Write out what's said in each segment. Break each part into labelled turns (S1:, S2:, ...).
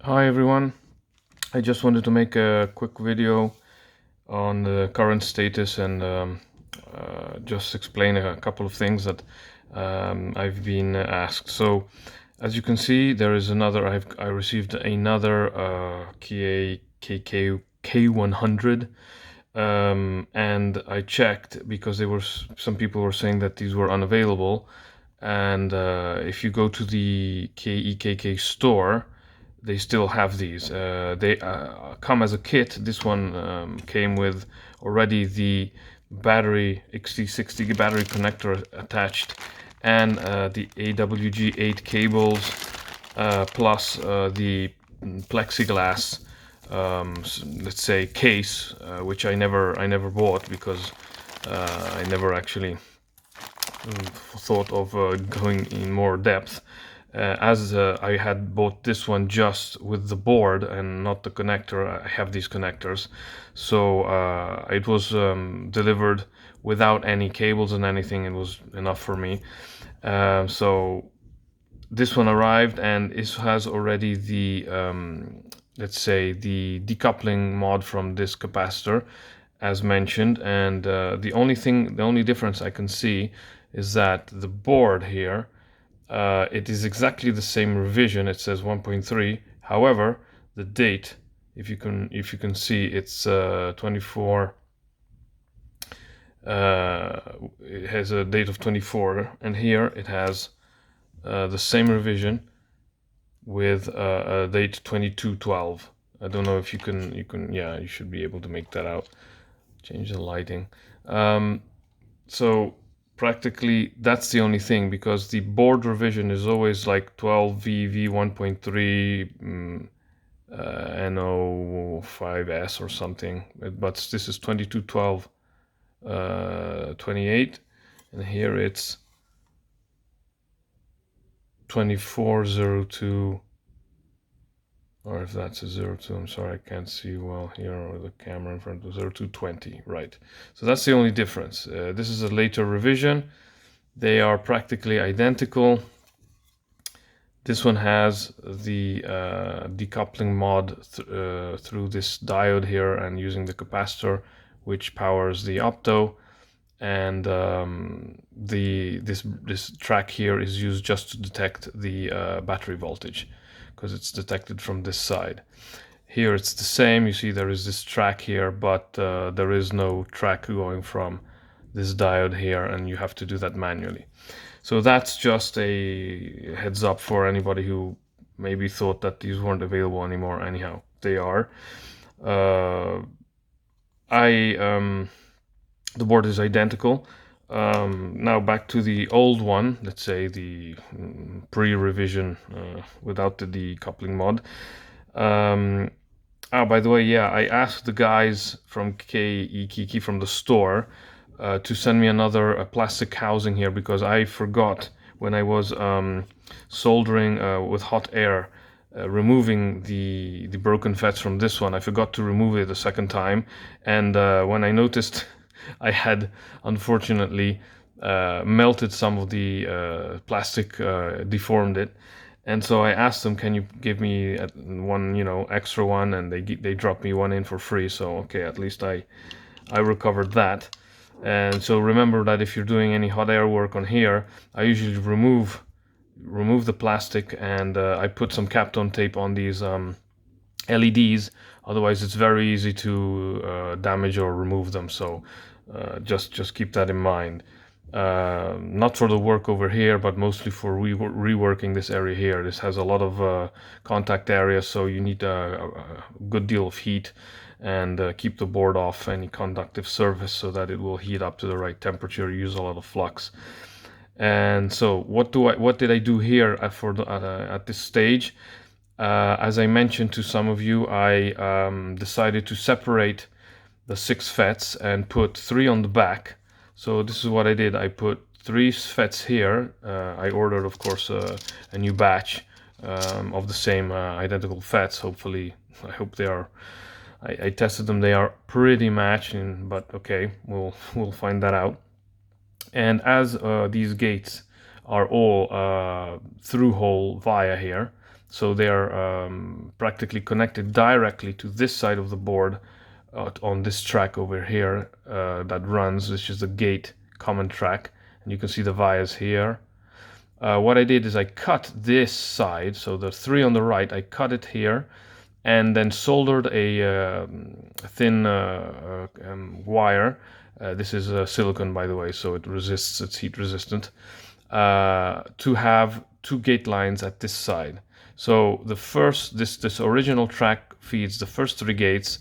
S1: Hi everyone, I just wanted to make a quick video on the current status and just explain a couple of things that I've been asked. So as you can see, there is another, I received another KEKK K100 and I checked because there were some people were saying that these were unavailable, and if you go to the KEKK store, they still have these. They come as a kit. This one came with already the battery XT60 battery connector attached, and the AWG8 cables, plus the plexiglass, let's say, case, which I never bought because I never actually thought of going in more depth, as I had bought this one just with the board and not the connector. I have these connectors, so it was delivered without any cables and anything. It was enough for me. So this one arrived, and it has already the let's say the decoupling mod from this capacitor, as mentioned. And the only difference I can see is that the board here, it is exactly the same revision. It says 1.3. However, the date, if you can see, it's 24. It has a date of 24, and here it has the same revision with a date 22/12. I don't know if you can, yeah, you should be able to make that out. Change the lighting. So practically that's the only thing, because the board revision is always like 12VV 1.3 NO5S or something, but this is 22/12 28, and here it's 24/02, or if that's a 02, I'm sorry, I can't see well here with the camera in front of 0220, right? So that's the only difference. This is a later revision. They are practically identical. This one has the decoupling mod through this diode here, and using the capacitor, which powers the opto. And this track here is used just to detect the battery voltage, because it's detected from this side. Here it's the same. You see there is this track here, but there is no track going from this diode here, and you have to do that manually. So that's just a heads up for anybody who maybe thought that these weren't available anymore. Anyhow, they are. The board is identical. Now back to the old one, let's say the pre-revision without the decoupling mod. By the way, yeah, I asked the guys from KEKK from the store to send me another plastic housing here, because I forgot when I was soldering with hot air, removing the broken FETs from this one. I forgot to remove it a second time, and when I noticed, I had unfortunately melted some of the plastic, deformed it. And so I asked them, can you give me one, extra one? And they dropped me one in for free. So okay, at least I recovered that. And so remember that if you're doing any hot air work on here, I usually remove the plastic, and I put some Kapton tape on these LEDs. Otherwise, it's very easy to damage or remove them. So just keep that in mind. Not for the work over here, but mostly for reworking this area here. This has a lot of contact areas, so you need a good deal of heat, and keep the board off any conductive surface so that it will heat up to the right temperature. Use a lot of flux. And so what did I do here at this stage? As I mentioned to some of you, I decided to separate the 6 FETs and put 3 on the back. So this is what I did. I put 3 FETs here. I ordered, of course, a new batch of the same identical FETs. Hopefully, I hope they are. I tested them. They are pretty matching, but okay, we'll find that out. And as these gates are all through hole via here, so they are practically connected directly to this side of the board on this track over here that runs, which is the gate common track, and you can see the vias here. What I did is I cut this side, so the 3 on the right, I cut it here, and then soldered a thin wire. This is silicon, by the way, so it's heat resistant, to have 2 gate lines at this side. So the first, this original track feeds the first 3 gates,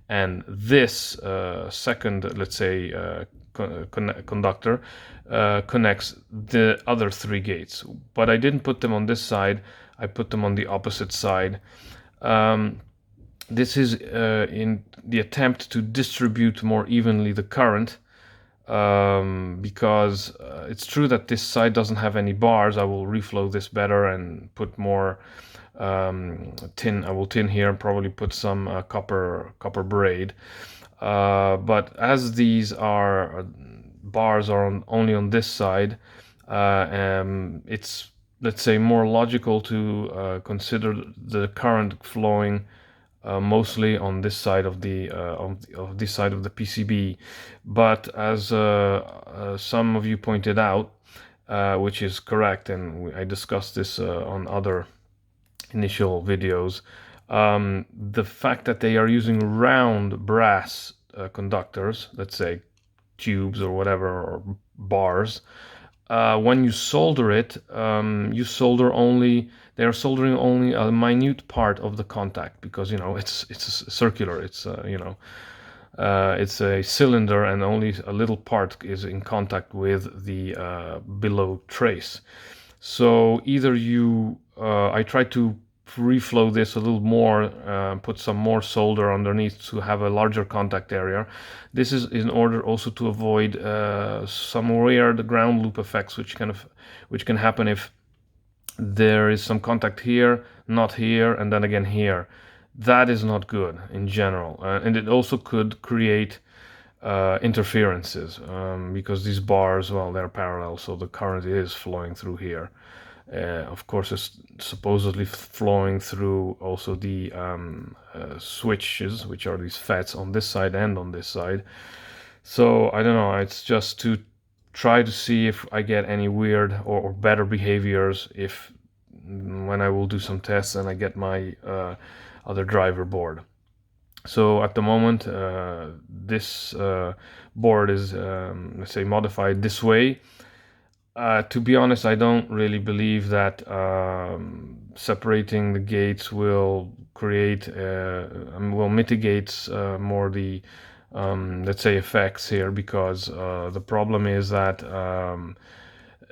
S1: and this second, let's say, conductor connects the other 3 gates. But I didn't put them on this side, I put them on the opposite side. This is in the attempt to distribute more evenly the current, because it's true that this side doesn't have any bars. I will reflow this better and put more tin. I will tin here and probably put some copper braid. But as these are bars are only on this side, it's, let's say, more logical to consider the current flowing mostly on this side of the this side of the PCB. But as some of you pointed out, which is correct, and I discussed this on other initial videos, the fact that they are using round brass conductors, let's say tubes or whatever, or bars, when you solder it, they are soldering only a minute part of the contact, because it's circular, it's it's a cylinder, and only a little part is in contact with the below trace. So either I try to reflow this a little more, put some more solder underneath to have a larger contact area. This is in order also to avoid some weird ground loop effects, which can happen if there is some contact here, not here, and then again here. That is not good in general, and it also could create interferences, because these bars, well, they're parallel, so the current is flowing through here. Of course, it's supposedly flowing through also the switches, which are these FETs on this side and on this side. So I don't know, it's just to try to see if I get any weird or better behaviors when I will do some tests and I get my other driver board. So at the moment, this board is, let's say, modified this way. To be honest, I don't really believe that separating the gates will mitigate more the let's say effects here, because the problem is that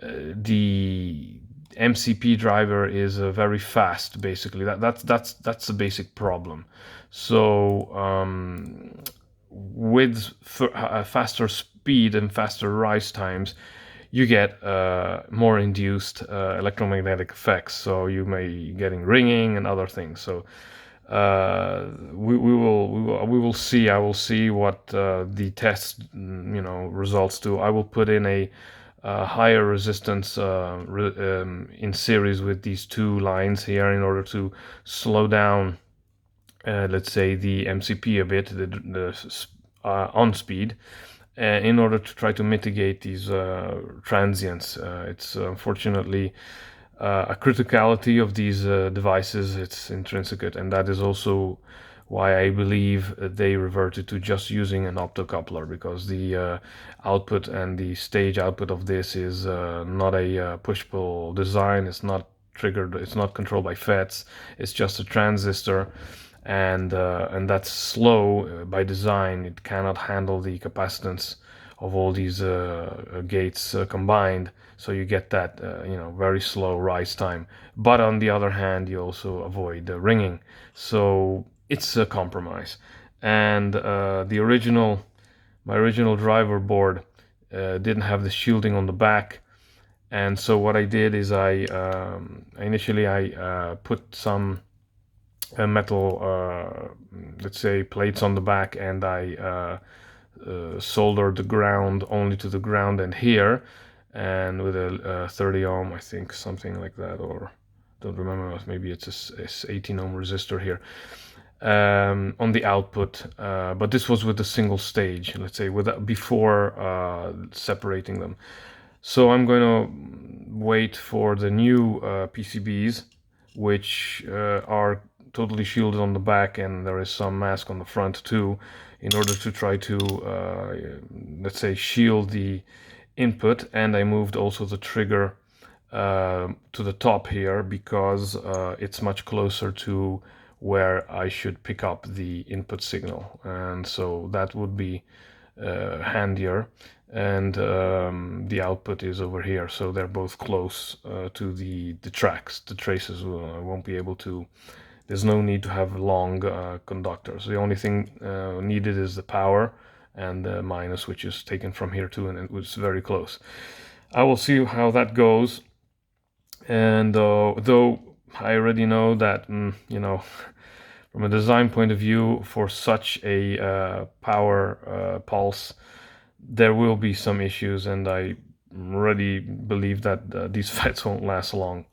S1: the MCP driver is very fast. Basically, that's the basic problem. So with faster speed and faster rise times, you get more induced electromagnetic effects. So you may be getting ringing and other things. So we will see. I will see what the test results do. I will put in a higher resistance in series with these 2 lines here in order to slow down, let's say, the MCP a bit, the on speed, in order to try to mitigate these transients. It's unfortunately a criticality of these devices. It's intrinsic, and that is also why I believe they reverted to just using an optocoupler, because the output and the stage output of this is not a push-pull design. It's not triggered, it's not controlled by FETs, it's just a transistor, and that's slow by design. It cannot handle the capacitance of all these gates combined, so you get that very slow rise time. But on the other hand, you also avoid the ringing, so it's a compromise. And my original driver board didn't have the shielding on the back, and so what I did is initially I put some metal, let's say, plates on the back, and I soldered the ground only to the ground and here, and with a 30 ohm, I think, something like that, or don't remember, maybe it's a 18 ohm resistor here on the output, but this was with a single stage, let's say, before separating them. So I'm going to wait for the new PCBs, which are totally shielded on the back, and there is some mask on the front too, in order to try to, let's say, shield the input. And I moved also the trigger to the top here because it's much closer to where I should pick up the input signal, and so that would be handier. And the output is over here, so they're both close to the tracks, the traces. I won't be able to, there's no need to have long conductors. The only thing needed is the power and the minus, which is taken from here too, and it was very close. I will see how that goes. And though I already know that, you know, from a design point of view, for such a power pulse, there will be some issues, and I already believe that these FETs won't last long.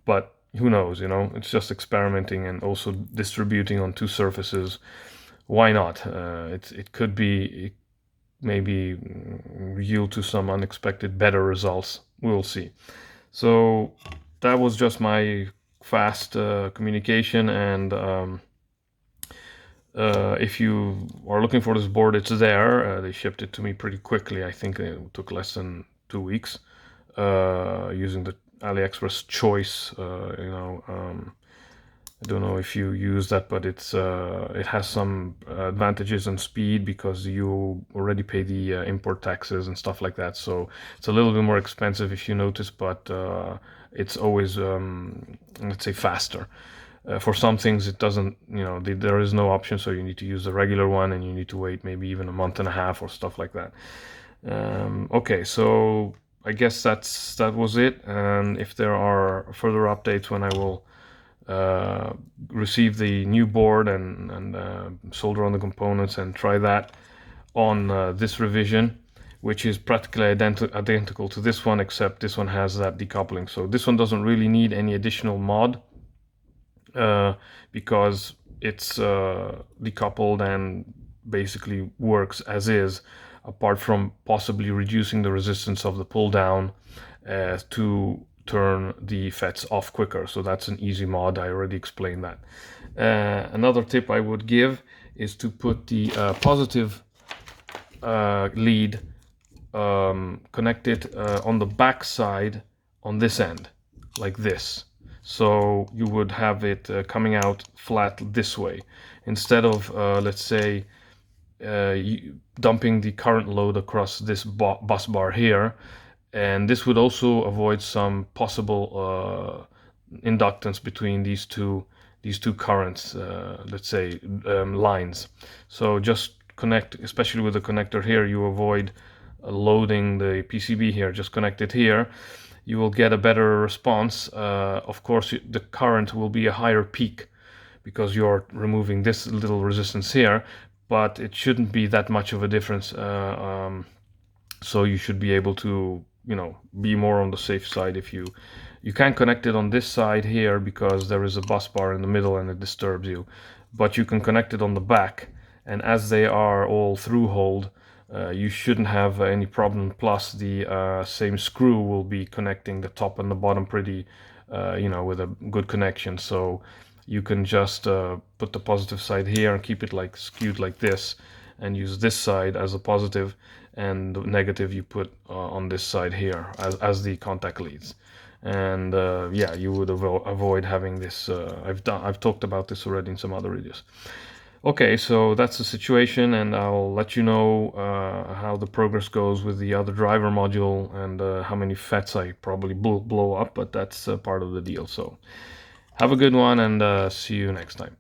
S1: But who knows, you know, it's just experimenting and also distributing on two surfaces. Why not? It could be, maybe yield to some unexpected better results. We'll see. So that was just my fast communication, and if you are looking for this board, it's there. They shipped it to me pretty quickly. I think it took less than 2 weeks using the AliExpress choice. You know, I don't know if you use that, but it has some advantages in speed because you already pay the import taxes and stuff like that. So it's a little bit more expensive if you notice, but it's always, let's say, faster. For some things it doesn't, you know, there is no option, so you need to use the regular one, and you need to wait maybe even a month and a half or stuff like that. Okay, so I guess that was it, and if there are further updates when I will receive the new board and solder on the components and try that on this revision, which is practically identical to this one, except this one has that decoupling. So this one doesn't really need any additional mod because it's decoupled and basically works as is, apart from possibly reducing the resistance of the pull down to turn the FETs off quicker. So that's an easy mod. I already explained that. Another tip I would give is to put the positive lead connected on the back side on this end, like this. So you would have it coming out flat this way, instead of, let's say, dumping the current load across this bus bar here. And this would also avoid some possible inductance between these two currents, let's say, lines. So just connect, especially with the connector here, you avoid loading the PCB here. Just connect it here. You will get a better response. Of course, the current will be a higher peak because you're removing this little resistance here, but it shouldn't be that much of a difference. So you should be able to, you know, be more on the safe side. If you can connect it on this side here because there is a bus bar in the middle and it disturbs you, but you can connect it on the back, and as they are all through-holed, you shouldn't have any problem. Plus the same screw will be connecting the top and the bottom pretty, you know, with a good connection. So you can just put the positive side here and keep it like skewed like this, and use this side as a positive, and the negative you put on this side here as the contact leads. And yeah, you would avoid having this. I've talked about this already in some other videos. Okay, so that's the situation, and I'll let you know how the progress goes with the other driver module, and how many FETs I probably blow up, but that's part of the deal. So have a good one, and see you next time.